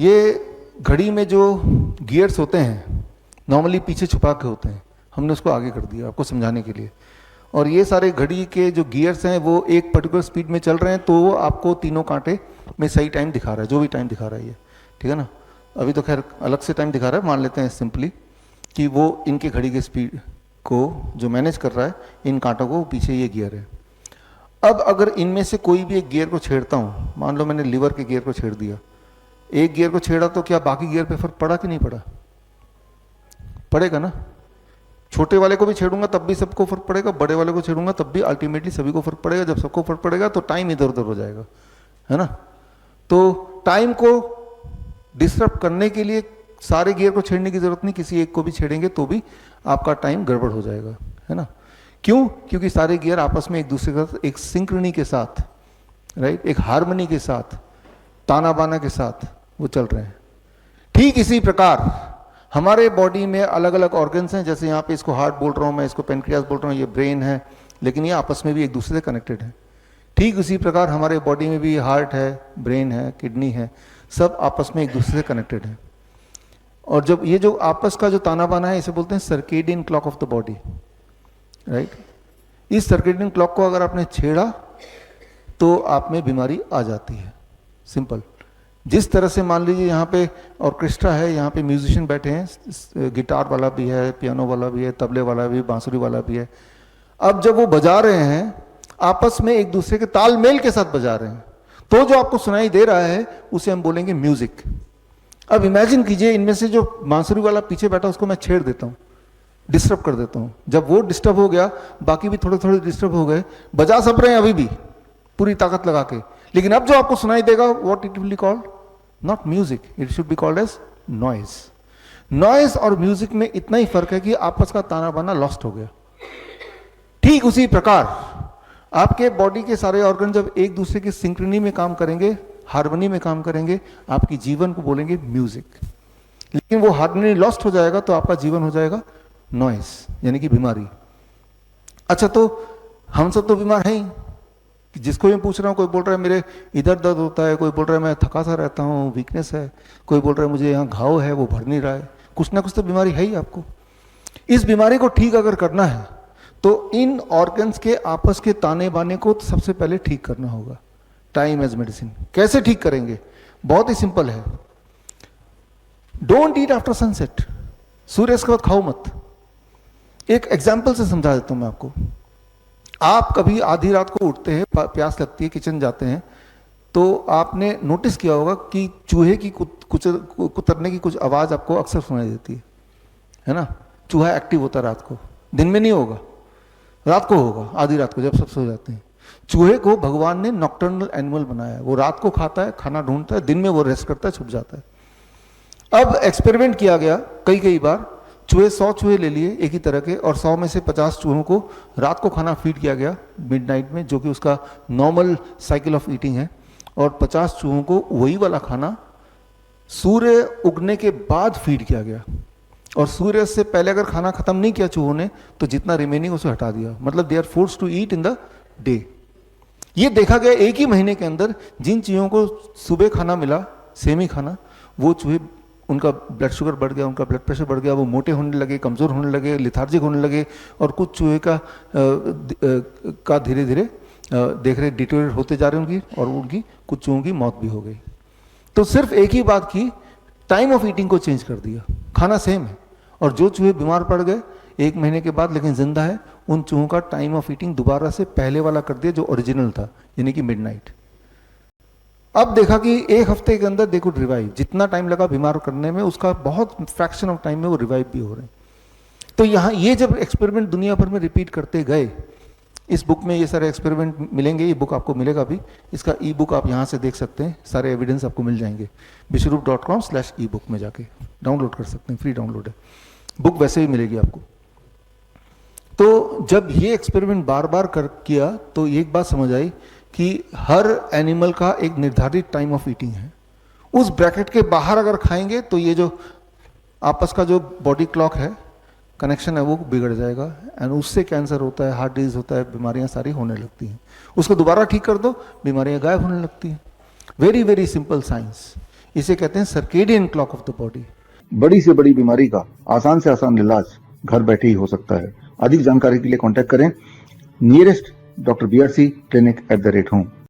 ये घड़ी में जो गियर्स होते हैं नॉर्मली पीछे छुपा के होते हैं, हमने उसको आगे कर दिया आपको समझाने के लिए। और ये सारे घड़ी के जो गियर्स हैं वो एक पर्टिकुलर स्पीड में चल रहे हैं, तो वो आपको तीनों कांटे में सही टाइम दिखा रहा है, जो भी टाइम दिखा रहा है ये, ठीक है ना। अभी तो खैर अलग से टाइम दिखा रहा है, मान लेते हैं सिंपली कि वो इनके घड़ी के स्पीड को जो मैनेज कर रहा है, इन कांटों को पीछे ये गियर है। अब अगर इनमें से कोई भी एक गियर को छेड़ता हूँ, मान लो मैंने लीवर के गियर को छेड़ दिया, एक गियर को छेड़ा तो क्या बाकी गियर पे फर्क पड़ा कि नहीं पड़ा? पड़ेगा ना। छोटे वाले को भी छेड़ूंगा तब भी सबको फर्क पड़ेगा, बड़े वाले को छेड़ूंगा तब भी अल्टीमेटली सभी को फर्क पड़ेगा। जब सबको फर्क पड़ेगा तो टाइम इधर उधर हो जाएगा, है ना। तो टाइम को डिस्टर्ब करने के लिए सारे गियर को छेड़ने की जरूरत नहीं, किसी एक को भी छेड़ेंगे तो भी आपका टाइम गड़बड़ हो जाएगा, है ना। क्यों? क्योंकि सारे गियर आपस में एक दूसरे के साथ एक सिंक्रोनी के साथ, राइट, एक हार्मनी के साथ, ताना बाना के साथ वो चल रहे हैं। ठीक इसी प्रकार हमारे बॉडी में अलग अलग ऑर्गन्स हैं, जैसे यहाँ पे इसको हार्ट बोल रहा हूँ मैं, इसको पेनक्रियास बोल रहा हूँ, ये ब्रेन है, लेकिन ये आपस में भी एक दूसरे से कनेक्टेड है। ठीक उसी प्रकार हमारे बॉडी में भी हार्ट है, ब्रेन है, किडनी है, सब आपस में एक दूसरे से कनेक्टेड है। और जब ये जो आपस का जो ताना बाना है, इसे बोलते हैं circadian clock of the body, right. इस सर्केडियन क्लॉक को अगर आपने छेड़ा तो आप में बीमारी आ जाती है, सिंपल। जिस तरह से मान लीजिए यहाँ पे ऑर्केस्ट्रा है, यहाँ पे म्यूजिशियन बैठे हैं, गिटार वाला भी है, पियानो वाला भी है, तबले वाला भी, बांसुरी वाला भी है। अब जब वो बजा रहे हैं आपस में एक दूसरे के तालमेल के साथ बजा रहे हैं, तो जो आपको सुनाई दे रहा है उसे हम बोलेंगे म्यूजिक। अब इमेजिन कीजिए इनमें से जो बांसुरी वाला पीछे बैठा उसको मैं छेड़ देता हूँ, डिस्टर्ब कर देता हूँ। जब वो डिस्टर्ब हो गया बाकी भी थोड़े थोड़े डिस्टर्ब हो गए, बजा सब रहे हैं अभी भी पूरी ताकत लगा के, लेकिन अब जो आपको सुनाई देगा what it will be called, not music, it should be called as noise. Noise और म्यूजिक में इतना ही फर्क है कि आपस का ताना बाना लॉस्ट हो गया। ठीक उसी प्रकार आपके बॉडी के सारे ऑर्गन जब एक दूसरे की सिंक्रोनी में काम करेंगे, हार्मनी में काम करेंगे, आपकी जीवन को बोलेंगे म्यूजिक। लेकिन वो हार्मनी लॉस्ट हो जाएगा तो आपका जीवन हो जाएगा नॉइज, यानी कि बीमारी। अच्छा, तो हम सब तो बीमार हैं ही, जिसको मैं पूछ रहा हूँ, कोई बोल रहा है मेरे इधर दर्द होता है, कोई बोल रहा है मैं थका सा रहता हूँ, वीकनेस है, कोई बोल रहा है मुझे यहाँ घाव है वो भर नहीं रहा है, कुछ ना कुछ तो बीमारी है ही आपको। इस बीमारी को ठीक अगर करना है तो इन ऑर्गन्स के आपस के ताने बाने को तो सबसे पहले ठीक करना होगा। Time as medicine. कैसे ठीक करेंगे? बहुत ही सिंपल है। डोंट ईट आफ्टर सनसेट, सूर्यास्त के बाद खाओ मत। एक एग्जाम्पल से समझा देता हूं मैं आपको। आप कभी आधी रात को उठते हैं, प्यास लगती है, किचन जाते हैं, तो आपने नोटिस किया होगा कि चूहे की कुतरने की कुछ आवाज आपको अक्सर सुनाई देती है ना। चूहा एक्टिव होता है रात को, दिन में नहीं होगा, रात को होगा, आधी रात को जब सब सो जाते हैं। चूहे को भगवान ने नॉकटर्नल एनिमल बनाया है, वो रात को खाता है, खाना ढूंढता है, दिन में वो रेस्ट करता है, छुप जाता है। अब एक्सपेरिमेंट किया गया कई बार, चूहे 100 चूहे ले लिए एक ही तरह के, और 100 में से 50 चूहों को रात को खाना फीड किया गया मिडनाइट में, जो कि उसका नॉर्मल साइकिल ऑफ ईटिंग है, और 50 चूहों को वही वाला खाना सूर्य उगने के बाद फीड किया गया। और सूर्य से पहले अगर खाना खत्म नहीं किया चूहों ने तो जितना रिमेनिंग उसे हटा दिया, मतलब they are forced to eat in the day. ये देखा गया एक ही महीने के अंदर जिन चूहों को सुबह खाना मिला, सेम ही खाना, वो चूहे, उनका ब्लड शुगर बढ़ गया, उनका ब्लड प्रेशर बढ़ गया, वो मोटे होने लगे, कमज़ोर होने लगे, लिथार्जिक होने लगे, और कुछ चूहे का धीरे धीरे देख रहे डिटोरेट होते जा रहे उनकी, और उनकी कुछ चूहों की मौत भी हो गई। तो सिर्फ एक ही बात की, टाइम ऑफ ईटिंग को चेंज कर दिया। खाना सेम है, और जो चूहे बीमार पड़ गए 1 महीने के बाद लेकिन जिंदा है, उन चूहों का टाइम ऑफ ईटिंग दोबारा से पहले वाला कर दिया जो ओरिजिनल था, यानी कि मिडनाइट। अब देखा कि 1 हफ्ते के अंदर दे कुड रिवाइव। जितना टाइम लगा बीमार करने में, उसका बहुत फ्रैक्शन ऑफ टाइम में वो रिवाइव भी हो रहे हैं। तो यहाँ ये जब एक्सपेरिमेंट दुनिया भर में रिपीट करते गए, इस बुक में ये सारे एक्सपेरिमेंट मिलेंगे, ये बुक आपको मिलेगा भी, इसका ई बुक आप यहाँ से देख सकते हैं, सारे एविडेंस आपको मिल जाएंगे bishrup.com/ebook में जाके डाउनलोड कर सकते हैं, फ्री डाउनलोड है, बुक वैसे ही मिलेगी आपको। तो जब ये एक्सपेरिमेंट बार बार किया तो एक बात समझ आई कि हर एनिमल का एक निर्धारित टाइम ऑफ ईटिंग है। उस ब्रैकेट के बाहर अगर खाएंगे तो ये जो आपस का जो बॉडी क्लॉक है, कनेक्शन है, वो बिगड़ जाएगा, एंड उससे कैंसर होता है, हार्ट डिजीज होता है, बीमारियां सारी होने लगती हैं। उसको दोबारा ठीक कर दो, बीमारियां गायब होने लगती हैं। Very very simple science. इसे कहते हैं circadian clock of the body. बड़ी से बड़ी बीमारी का आसान से आसान इलाज घर बैठे ही हो सकता है। अधिक जानकारी के लिए कांटेक्ट करें nearest doctor BRC clinic @home।